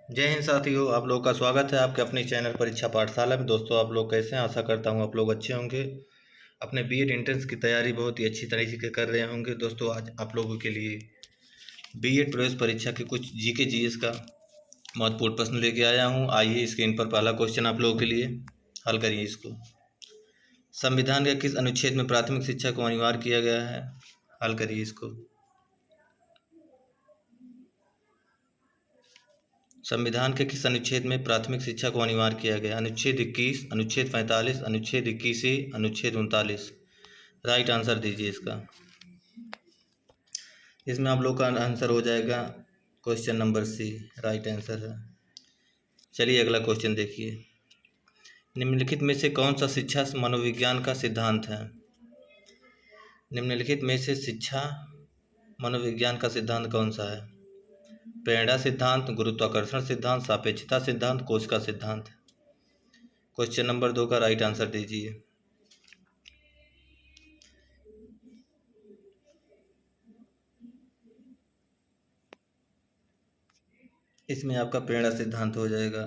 जय हिंद साथियों, आप लोग का स्वागत है आपके अपने चैनल परीक्षा पाठशाला में। दोस्तों, आप लोग कैसे हैं? आशा करता हूं आप लोग अच्छे होंगे। अपने बीएड एंट्रेंस की तैयारी बहुत ही अच्छी तरीके से कर रहे होंगे। दोस्तों, आज आप लोगों के लिए बीएड प्रवेश परीक्षा के कुछ जीके जीएस का महत्वपूर्ण प्रश्न लेके आया हूं। आइए स्क्रीन पर पहला क्वेश्चन आप लोगों के लिए हल करिए इसको। संविधान के किस अनुच्छेद में प्राथमिक शिक्षा को अनिवार्य किया गया है? हल करिए इसको। संविधान के किस अनुच्छेद में प्राथमिक शिक्षा को अनिवार्य किया गया? अनुच्छेद 21, अनुच्छेद 45, अनुच्छेद 21A, अनुच्छेद 39। राइट आंसर दीजिए इसका। इसमें आप लोग का आंसर हो जाएगा question number C, right answer है। चलिए अगला क्वेश्चन देखिए। निम्नलिखित में से कौन सा शिक्षा मनोविज्ञान का सिद्धांत है? निम्नलिखित में से शिक्षा मनोविज्ञान का सिद्धांत कौन सा है? प्रेरणा सिद्धांत, गुरुत्वाकर्षण सिद्धांत, सापेक्षता सिद्धांत, कोश का सिद्धांत। क्वेश्चन नंबर 2 का राइट आंसर दीजिए। इसमें आपका प्रेरणा सिद्धांत हो जाएगा,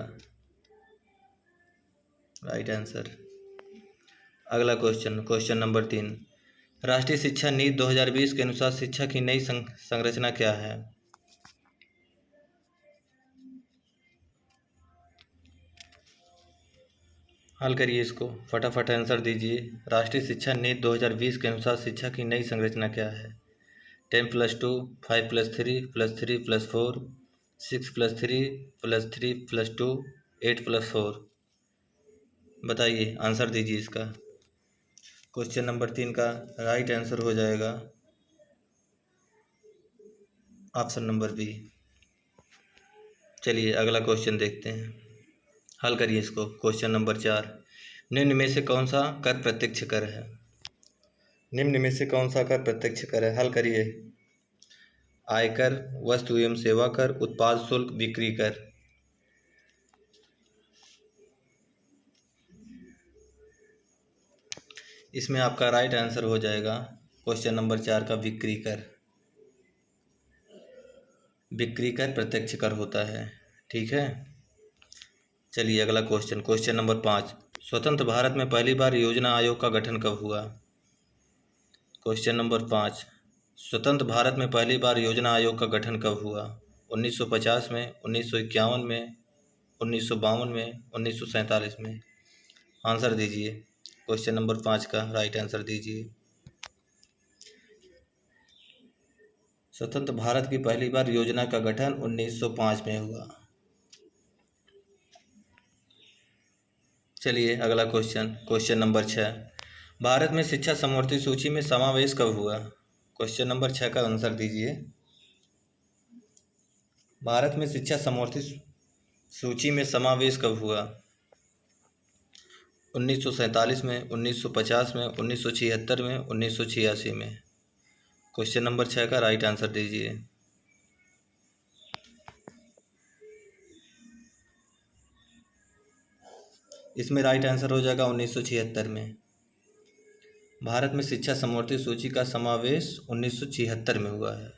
राइट आंसर। अगला क्वेश्चन नंबर 3। राष्ट्रीय शिक्षा नीति 2020 के अनुसार शिक्षा की नई संरचना क्या है? हल करिए इसको, फटाफट आंसर दीजिए। राष्ट्रीय शिक्षा नीति 2020 के अनुसार शिक्षा की नई संरचना क्या है? 10+2, 5+3+3+4, 6+3+3+2, 8+4। बताइए, आंसर दीजिए इसका। क्वेश्चन नंबर 3 का राइट आंसर हो जाएगा ऑप्शन नंबर बी। चलिए अगला क्वेश्चन देखते हैं, हल करिए इसको। Question number 4। निम्न में से कौन सा कर प्रत्यक्ष कर है? निम्न में से कौन सा कर प्रत्यक्ष कर है? हल करिए। आयकर, वस्तु एवं सेवा कर, उत्पाद शुल्क, बिक्री कर। इसमें आपका राइट आंसर हो जाएगा क्वेश्चन नंबर 4 का बिक्री कर। बिक्री कर प्रत्यक्ष कर होता है, ठीक है। चलिए अगला क्वेश्चन नंबर 5। स्वतंत्र भारत में पहली बार योजना आयोग का गठन कब हुआ? Question number 5। स्वतंत्र भारत में पहली बार योजना आयोग का गठन कब हुआ? 1950 में, 1951 में, 1952 में, 1947 में। आंसर दीजिए। क्वेश्चन नंबर 5 का राइट आंसर दीजिए। स्वतंत्र भारत की पहली बार योजना का गठन 1905 में हुआ। चलिए अगला क्वेश्चन नंबर 6। भारत में शिक्षा समवर्ती सूची में समावेश कब हुआ? क्वेश्चन नंबर 6 का आंसर दीजिए। भारत में शिक्षा समवर्ती सूची में समावेश कब हुआ? 1947 में, 1950 में, 1976 में, 1986 में। क्वेश्चन नंबर 6 का राइट आंसर दीजिए। इसमें राइट आंसर हो जाएगा 1976 में। भारत में शिक्षा समवर्ती सूची का समावेश 1976 में हुआ है।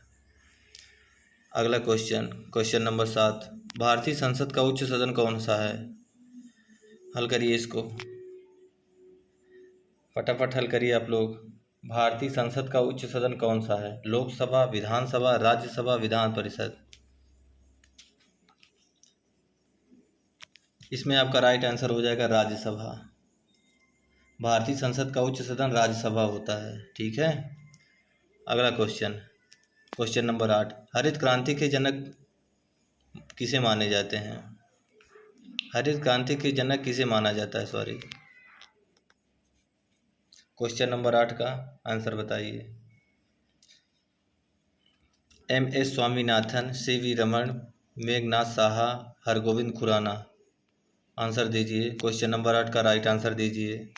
अगला क्वेश्चन नंबर 7। भारतीय संसद का उच्च सदन कौन सा है? हल करिए इसको, फटाफट हल करिए आप लोग। भारतीय संसद का उच्च सदन कौन सा है? लोकसभा, विधानसभा, राज्यसभा, विधान परिषद। इसमें आपका राइट आंसर हो जाएगा राज्यसभा। भारतीय संसद का उच्च सदन राज्यसभा होता है, ठीक है। अगला क्वेश्चन नंबर 8। हरित क्रांति के जनक किसे माने जाते हैं? हरित क्रांति के जनक किसे माना जाता है, सॉरी। क्वेश्चन नंबर 8 का आंसर बताइए। MS Swaminathan, CV Raman, Meghnad Saha, Hargobind Khorana. Answer दीजिए। क्वेश्चन नंबर 8 का राइट आंसर दीजिए।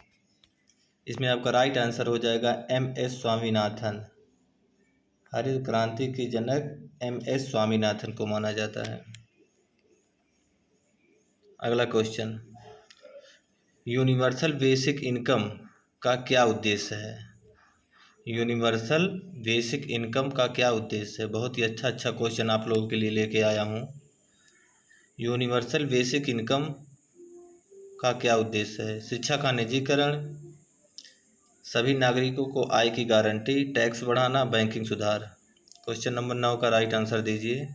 इसमें आपका राइट आंसर हो जाएगा MS स्वामीनाथन। हरित क्रांति के जनक MS स्वामीनाथन को माना जाता है। अगला क्वेश्चन, यूनिवर्सल बेसिक इनकम का क्या उद्देश्य है? यूनिवर्सल बेसिक इनकम का क्या उद्देश्य है? बहुत ही अच्छा क्वेश्चन आप लोगों के लिए लेके आया हूँ। यूनिवर्सल बेसिक इनकम का क्या उद्देश्य है? शिक्षा का निजीकरण, सभी नागरिकों को आय की गारंटी, टैक्स बढ़ाना, बैंकिंग सुधार। क्वेश्चन नंबर 9 का राइट आंसर दीजिए।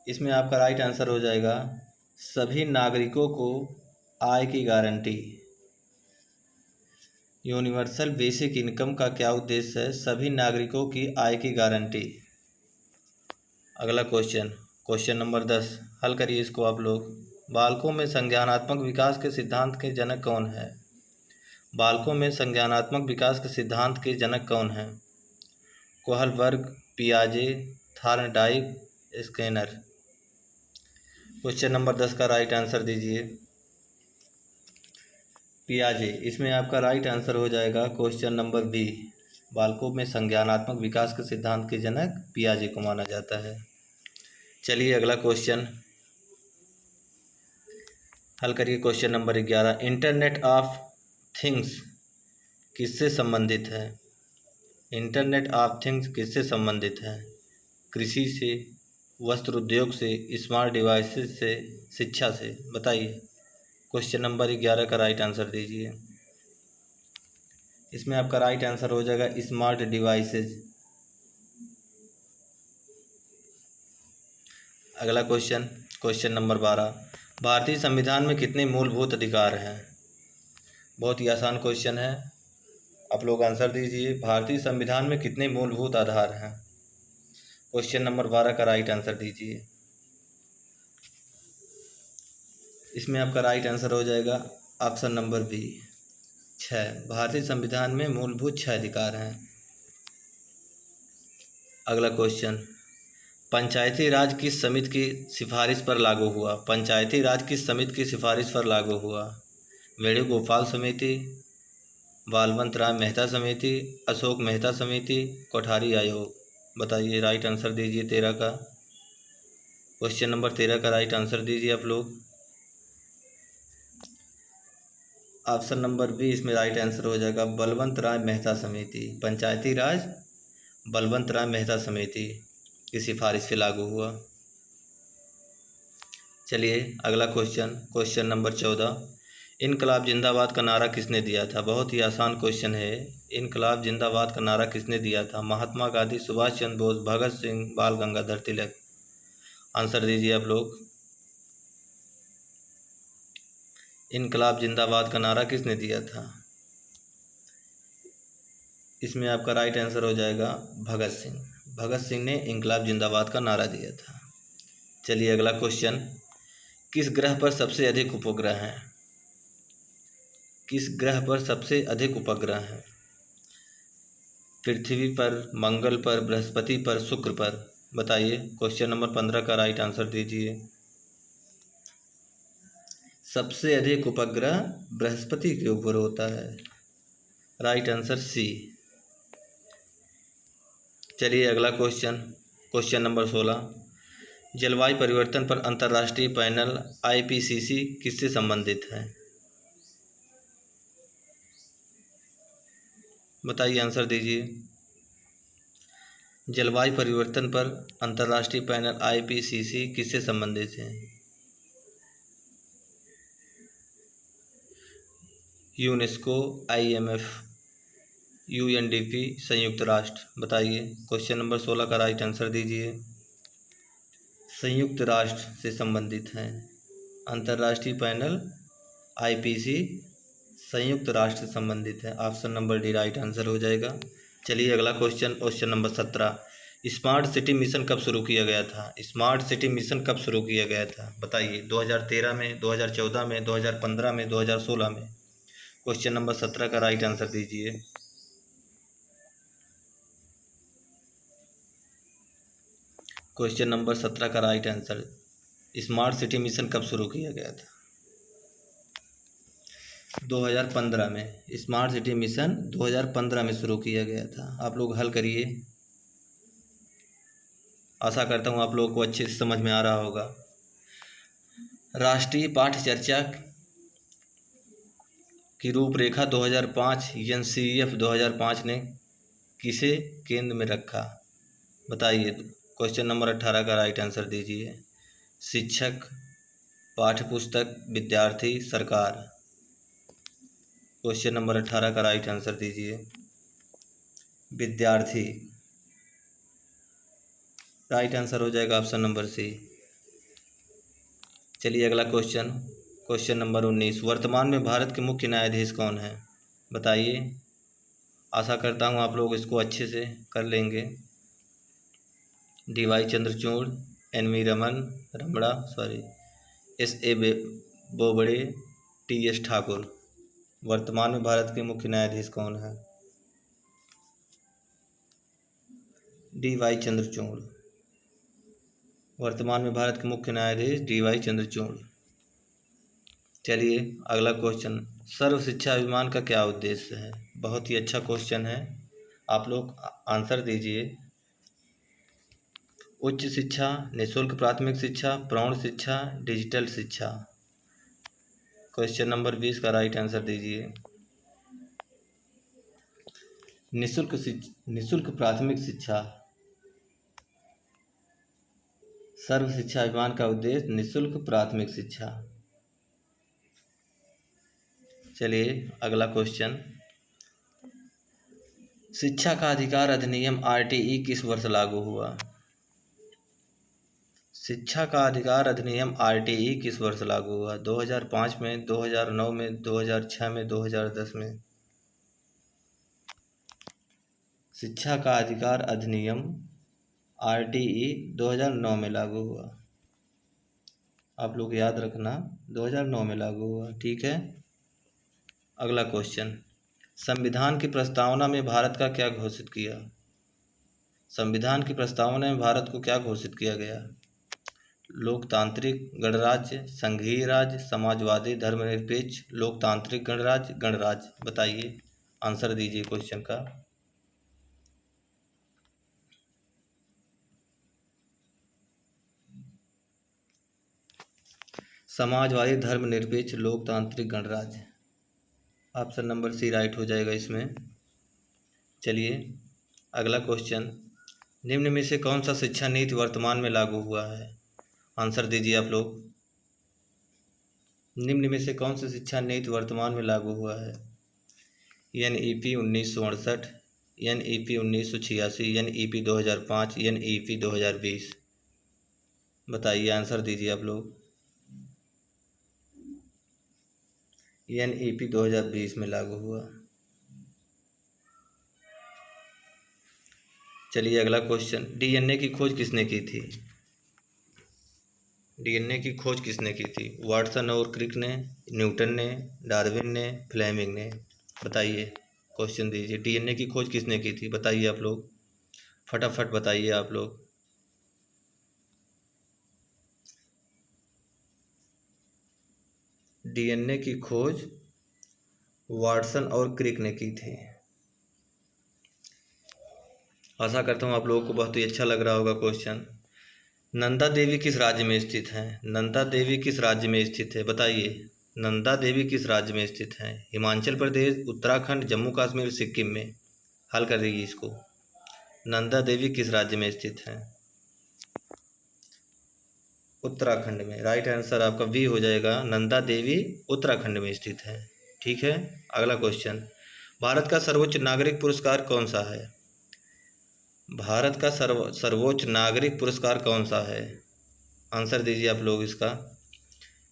इसमें आपका राइट आंसर हो जाएगा सभी नागरिकों को आय की गारंटी। यूनिवर्सल बेसिक इनकम का क्या उद्देश्य है? सभी नागरिकों की आय की गारंटी। अगला क्वेश्चन, क्वेश्चन नंबर 10, हल करिए इसको आप लोग। बालकों में संज्ञानात्मक विकास के सिद्धांत के जनक कौन है? बालकों में संज्ञानात्मक विकास के सिद्धांत के जनक कौन हैं? कोहलबर्ग, पियाजे, थॉर्नडाइक, स्किनर। क्वेश्चन नंबर 10 का राइट आंसर दीजिए। पियाजे। इसमें आपका राइट आंसर हो जाएगा क्वेश्चन नंबर बी। बालकों में संज्ञानात्मक विकास के सिद्धांत के जनक पियाजे को माना जाता है। चलिए अगला क्वेश्चन हल करिए। Question number 11, internet of things किससे संबंधित है? इंटरनेट ऑफ थिंग्स किससे संबंधित है? कृषि से, वस्त्र उद्योग से, स्मार्ट डिवाइसेस से, शिक्षा से। बताइए। क्वेश्चन नंबर 11 का राइट आंसर दीजिए। इसमें आपका राइट आंसर हो जाएगा स्मार्ट डिवाइसेस। अगला क्वेश्चन, क्वेश्चन नंबर 12, भारतीय संविधान में कितने मूलभूत अधिकार हैं? बहुत ही आसान क्वेश्चन है, आप लोग आंसर दीजिए। भारतीय संविधान में कितने मूलभूत आधार हैं? क्वेश्चन नंबर 12 का राइट आंसर दीजिए। इसमें आपका राइट आंसर हो जाएगा ऑप्शन नंबर बी, 6। भारतीय संविधान में मूलभूत 6 अधिकार हैं। अगला क्वेश्चन, पंचायती राज किस समिति की सिफारिश पर लागू हुआ? पंचायती राज किस समिति की सिफारिश पर लागू हुआ? वेणुगोपाल समिति, बालवंत राय मेहता समिति, अशोक मेहता समिति, कोठारी आयोग। बताइए, राइट आंसर दीजिए 13 का। क्वेश्चन नंबर 13 का राइट आंसर दीजिए आप लोग। ऑप्शन नंबर बी इसमें राइट आंसर हो जाएगा बलवंत राय मेहता समिति। पंचायती राज बलवंत राय मेहता समिति की सिफारिश से लागू हुआ। चलिए अगला क्वेश्चन, क्वेश्चन नंबर 14, इनकलाब जिंदाबाद का नारा किसने दिया था? बहुत ही आसान क्वेश्चन है। इनकलाब जिंदाबाद का नारा किसने दिया था? महात्मा गांधी, सुभाष चंद्र बोस, भगत सिंह, बाल गंगाधर तिलक। आंसर दीजिए आप लोग। इनकलाब जिंदाबाद का नारा किसने दिया था? इसमें आपका राइट आंसर हो जाएगा भगत सिंह। भगत सिंह ने इनकलाब जिंदाबाद का नारा दिया था। चलिए अगला क्वेश्चन, किस ग्रह पर सबसे अधिक उपग्रह हैं? किस ग्रह पर सबसे अधिक उपग्रह हैं? पृथ्वी पर, मंगल पर, बृहस्पति पर, शुक्र पर। बताइए। क्वेश्चन नंबर 15 का राइट आंसर दीजिए। सबसे अधिक उपग्रह बृहस्पति के ऊपर होता है। Right answer C. चलिए अगला क्वेश्चन, क्वेश्चन नंबर 16, जलवायु परिवर्तन पर अंतर्राष्ट्रीय पैनल IPCC किससे संबंधित है? बताइए, आंसर दीजिए। जलवायु परिवर्तन पर अंतर्राष्ट्रीय पैनल IPCC किससे संबंधित है? यूनेस्को, IMF, UNDP, संयुक्त राष्ट्र। बताइए। क्वेश्चन नंबर 16 का राइट आंसर दीजिए। संयुक्त राष्ट्र से संबंधित है। अंतर्राष्ट्रीय पैनल IPC संयुक्त राष्ट्र से संबंधित है। Option number D right answer हो जाएगा। चलिए अगला question, question number 17, smart city mission कब शुरू किया गया था? स्मार्ट सिटी मिशन कब शुरू किया गया था? बताइए। 2013 में, 2014 में, 2015 में, 2016 में। क्वेश्चन नंबर 17 का राइट आंसर दीजिए। क्वेश्चन नंबर 17 का right answer, smart city mission कब शुरू किया गया था? 2015 में। स्मार्ट सिटी मिशन 2015 में शुरू किया गया था। आप लोग हल करिए। आशा करता हूँ आप लोगों को अच्छे से समझ में आ रहा होगा। राष्ट्रीय पाठ्यचर्या की रूपरेखा 2005 NCEF 2005 ने किसे केंद्र में रखा? बताइए। क्वेश्चन नंबर 18 का राइट आंसर दीजिए। शिक्षक, पाठ्यपुस्तक, विद्यार्थी, सरकार। क्वेश्चन नंबर 18 का राइट आंसर दीजिए। विद्यार्थी। राइट आंसर हो जाएगा ऑप्शन नंबर सी। चलिए अगला क्वेश्चन, क्वेश्चन नंबर 19। वर्तमान में भारत के मुख्य न्यायाधीश कौन है? बताइए। आशा करता हूँ आप लोग इसको अच्छे से कर लेंगे। DY Chandrachud, NV रमड़ा, SA Bobde, TS Thakur. वर्तमान में भारत के मुख्य न्यायाधीश कौन है? DY चंद्रचूड़। वर्तमान में भारत के मुख्य न्यायाधीश DY चंद्रचूड़। चलिए अगला क्वेश्चन, सर्व शिक्षा अभियान का क्या उद्देश्य है? बहुत ही अच्छा क्वेश्चन है, आप लोग आंसर दीजिए। उच्च शिक्षा, निःशुल्क प्राथमिक शिक्षा, प्रौढ़ शिक्षा, डिजिटल शिक्षा। क्वेश्चन नंबर 20 का राइट आंसर दीजिए। निःशुल्क प्राथमिक शिक्षा। सर्व शिक्षा अभियान का उद्देश्य निःशुल्क प्राथमिक शिक्षा। चलिए अगला क्वेश्चन, शिक्षा का अधिकार अधिनियम RTE किस वर्ष लागू हुआ? शिक्षा का अधिकार अधिनियम RTE किस वर्ष लागू हुआ? 2005 में, 2009 में, 2006 में, 2010 में। शिक्षा का अधिकार अधिनियम RTE 2009 में लागू हुआ। आप लोग याद रखना 2009 में लागू हुआ, ठीक है। अगला क्वेश्चन, संविधान की प्रस्तावना में भारत का क्या घोषित किया? संविधान की प्रस्तावना में भारत को क्या घोषित किया गया? लोकतांत्रिक गणराज्य, संघीय राज्य, समाजवादी, धर्मनिरपेक्ष, लोकतांत्रिक गणराज्य, गणराज्य। बताइए, आंसर दीजिए क्वेश्चन का। समाजवादी, धर्मनिरपेक्ष, लोकतांत्रिक गणराज्य। ऑप्शन नंबर सी राइट हो जाएगा इसमें। चलिए अगला क्वेश्चन, निम्न में से कौन सा शिक्षा नीति वर्तमान में लागू हुआ है? आंसर दीजिए आप लोग। निम्न में से कौन सी शिक्षा नीति वर्तमान में लागू हुआ है? NEP 1968, NEP 1986, NEP 2005, NEP 2020। बताइए, आंसर दीजिए आप लोग। NEP 2020 में लागू हुआ। चलिए अगला क्वेश्चन, DNA की खोज किसने की थी? DNA की खोज किसने की थी? वाटसन और क्रिक ने, न्यूटन ने, डार्विन ने, फ्लेमिंग ने। बताइए, क्वेश्चन दीजिए। DNA की खोज किसने की थी? बताइए आप लोग, फटाफट बताइए आप लोग। DNA की खोज वाटसन और क्रिक ने की थी। आशा करता हूँ आप लोगों को बहुत ही अच्छा लग रहा होगा क्वेश्चन। नंदा देवी किस राज्य में स्थित है? नंदा देवी किस राज्य में स्थित है? बताइए, नंदा देवी किस राज्य में स्थित है? हिमाचल प्रदेश, उत्तराखंड, जम्मू कश्मीर, सिक्किम में। हल कर दीजिए इसको। नंदा देवी किस राज्य में स्थित है? उत्तराखंड में। राइट आंसर आपका बी हो जाएगा, नंदा देवी उत्तराखंड में स्थित है, ठीक है। अगला क्वेश्चन, भारत का सर्वोच्च नागरिक पुरस्कार कौन सा है? भारत का सर्वोच्च नागरिक पुरस्कार कौन सा है? आंसर दीजिए आप लोग इसका।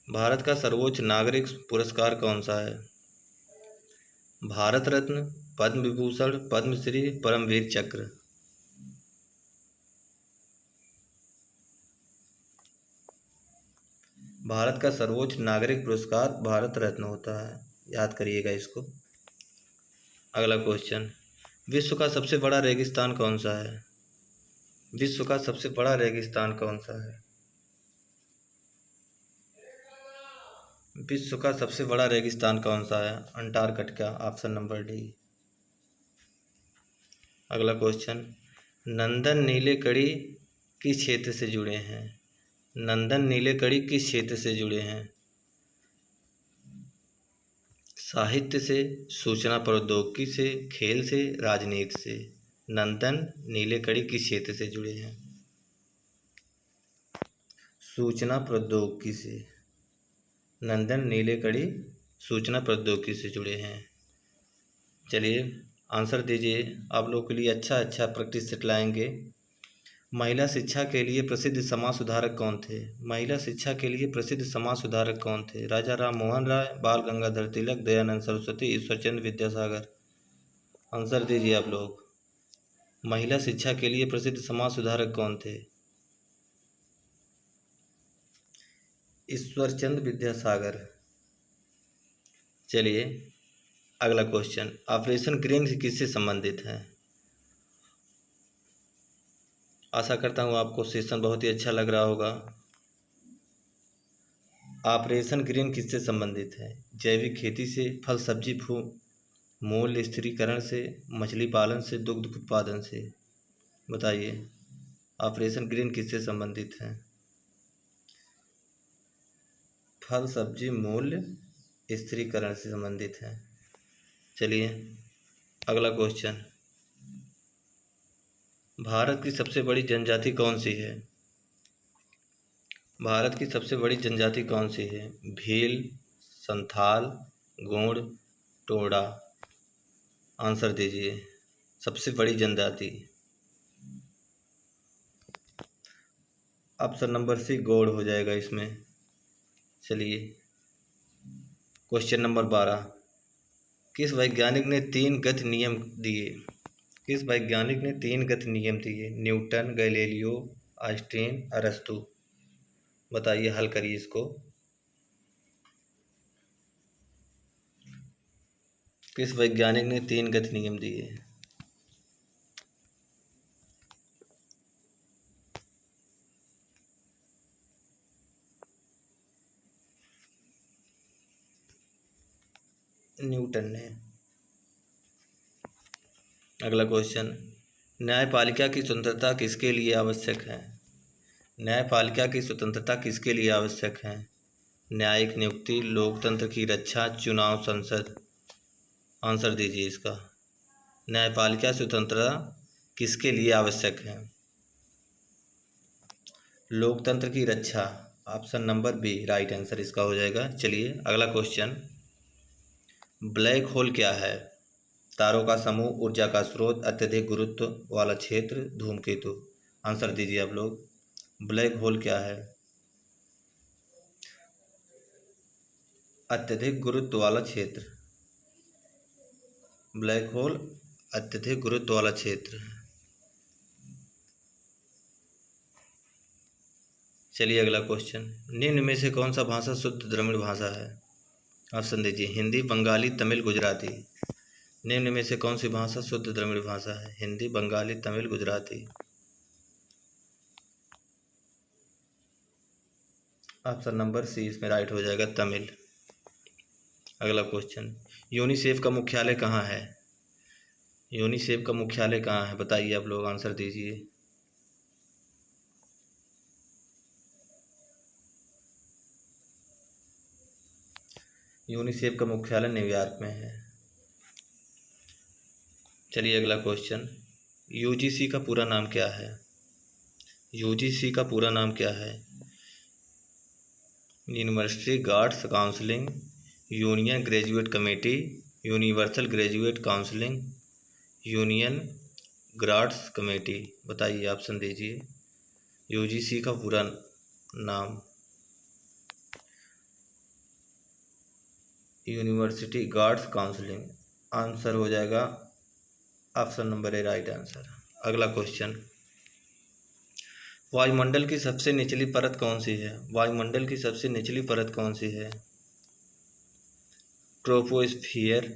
भारत का सर्वोच्च नागरिक पुरस्कार कौन सा है? भारत रत्न, पद्म विभूषण, पद्मश्री, परमवीर चक्र। भारत का सर्वोच्च नागरिक पुरस्कार भारत रत्न होता है, याद करिएगा इसको। अगला क्वेश्चन, विश्व का सबसे बड़ा रेगिस्तान कौन सा है? विश्व का सबसे बड़ा रेगिस्तान कौन सा है? विश्व का सबसे बड़ा रेगिस्तान कौन सा है? अंटार्कटिका। Option number D. अगला क्वेश्चन, नंदन नीलेकणी किस क्षेत्र से जुड़े हैं? नंदन नीलेकणी किस क्षेत्र से जुड़े हैं? साहित्य से, सूचना प्रौद्योगिकी से, खेल से, राजनीति से। नंदन नीलेकणी किस क्षेत्र से जुड़े हैं? सूचना प्रौद्योगिकी से। नंदन नीलेकणी सूचना प्रौद्योगिकी से जुड़े हैं। चलिए आंसर दीजिए। आप लोगों के लिए अच्छा प्रैक्टिस सेट लाएंगे। महिला शिक्षा के लिए प्रसिद्ध समाज सुधारक कौन थे? महिला शिक्षा के लिए प्रसिद्ध समाज सुधारक कौन थे? राजा राम मोहन राय, बाल गंगाधर तिलक, दयानंद सरस्वती, ईश्वरचंद्र विद्यासागर। आंसर दीजिए आप लोग। महिला शिक्षा के लिए प्रसिद्ध समाज सुधारक कौन थे? ईश्वरचंद्र विद्यासागर। चलिए अगला क्वेश्चन, ऑपरेशन ग्रीन किससे संबंधित है? आशा करता हूँ आपको सेशन बहुत ही अच्छा लग रहा होगा। ऑपरेशन ग्रीन किससे संबंधित है? जैविक खेती से, फल सब्जी मूल्य स्थिरीकरण से, मछली पालन से, दुग्ध उत्पादन से। बताइए ऑपरेशन ग्रीन किससे संबंधित है? फल सब्जी मूल्य स्थिरीकरण से संबंधित है। चलिए अगला क्वेश्चन, भारत की सबसे बड़ी जनजाति कौन सी है? भारत की सबसे बड़ी जनजाति कौन सी है? भील, संथाल, गोंड, टोडा। आंसर दीजिए। सबसे बड़ी जनजाति ऑप्शन नंबर सी गोंड हो जाएगा इसमें। चलिए क्वेश्चन नंबर 12, किस वैज्ञानिक ने 3 गति नियम दिए? किस वैज्ञानिक ने 3 गति नियम दिए? न्यूटन, गैलीलियो, आइंस्टीन, अरस्तू। बताइए, हल करिए इसको। किस वैज्ञानिक ने 3 गति नियम दिए? न्यूटन ने। अगला क्वेश्चन, न्यायपालिका की स्वतंत्रता किसके लिए आवश्यक है? न्यायपालिका की स्वतंत्रता किसके लिए आवश्यक है? न्यायिक नियुक्ति, लोकतंत्र की रक्षा, चुनाव, संसद। आंसर दीजिए इसका। न्यायपालिका स्वतंत्रता किसके लिए आवश्यक है? लोकतंत्र की रक्षा। Option number B right answer इसका हो जाएगा। चलिए अगला क्वेश्चन, ब्लैक होल क्या है? तारों का समूह, ऊर्जा का स्रोत, अत्यधिक गुरुत्व वाला क्षेत्र, धूमकेतु। आंसर दीजिए आप लोग। ब्लैक होल क्या है? अत्यधिक गुरुत्व वाला क्षेत्र। ब्लैक होल अत्यधिक गुरुत्व वाला क्षेत्र है। चलिए अगला क्वेश्चन, निम्न में से कौन सा भाषा शुद्ध द्रविड़ भाषा है? ऑप्शन दीजिए। हिंदी, बंगाली, तमिल, गुजराती। निम्न में से कौन सी भाषा शुद्ध द्रविड़ भाषा है? Hindi, Bengali, Tamil, Gujarati. Option number C इसमें राइट हो जाएगा, तमिल। अगला क्वेश्चन, यूनिसेफ का मुख्यालय कहाँ है? यूनिसेफ का मुख्यालय कहाँ है? बताइए आप लोग, आंसर दीजिए। यूनिसेफ का मुख्यालय न्यूयॉर्क में है। चलिए अगला क्वेश्चन, यूजीसी का पूरा नाम क्या है? यूजीसी का पूरा नाम क्या है? University guards counselling, union graduate committee, universal graduate counselling, union grads committee. बताइए, ऑप्शन दीजिए। यूजीसी का पूरा नाम। University guards counselling. आंसर हो जाएगा option number A right answer. अगला क्वेश्चन, वायुमंडल की सबसे निचली परत कौन सी है? वायुमंडल की सबसे निचली परत कौन सी है? Troposphere,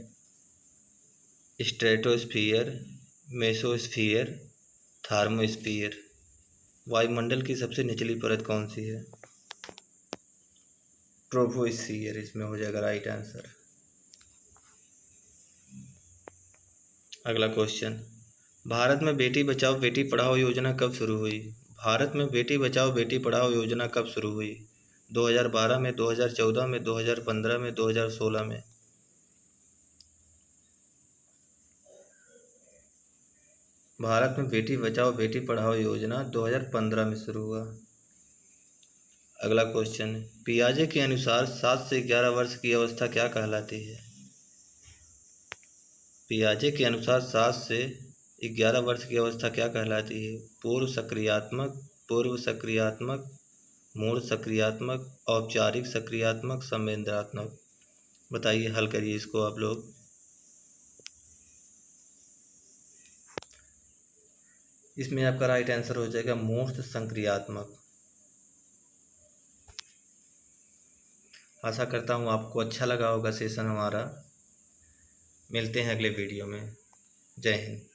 stratosphere, mesosphere, thermosphere. वायुमंडल की सबसे निचली परत कौन सी है? ट्रोपोस्फियर इसमें हो जाएगा राइट आंसर। अगला क्वेश्चन, भारत में बेटी बचाओ बेटी पढ़ाओ योजना कब शुरू हुई? भारत में बेटी बचाओ बेटी पढ़ाओ योजना कब शुरू हुई? 2012 में, 2014 में, 2015 में, 2016 में। भारत में बेटी बचाओ बेटी पढ़ाओ योजना 2015 में शुरू हुआ। अगला क्वेश्चन, पियाजे के अनुसार 7 से 11 वर्ष की अवस्था क्या कहलाती है? पियाजे के अनुसार 7 से 11 वर्ष की अवस्था क्या कहलाती है? पूर्व सक्रियात्मक, मूढ़ सक्रियात्मक, औपचारिक सक्रियात्मक, संवेदनात्मक। बताइए, हल करिए इसको आप लोग। इसमें आपका राइट आंसर हो जाएगा मूर्त सक्रियात्मक। आशा करता हूँ आपको अच्छा लगा होगा सेशन हमारा। मिलते हैं अगले वीडियो में। जय हिंद।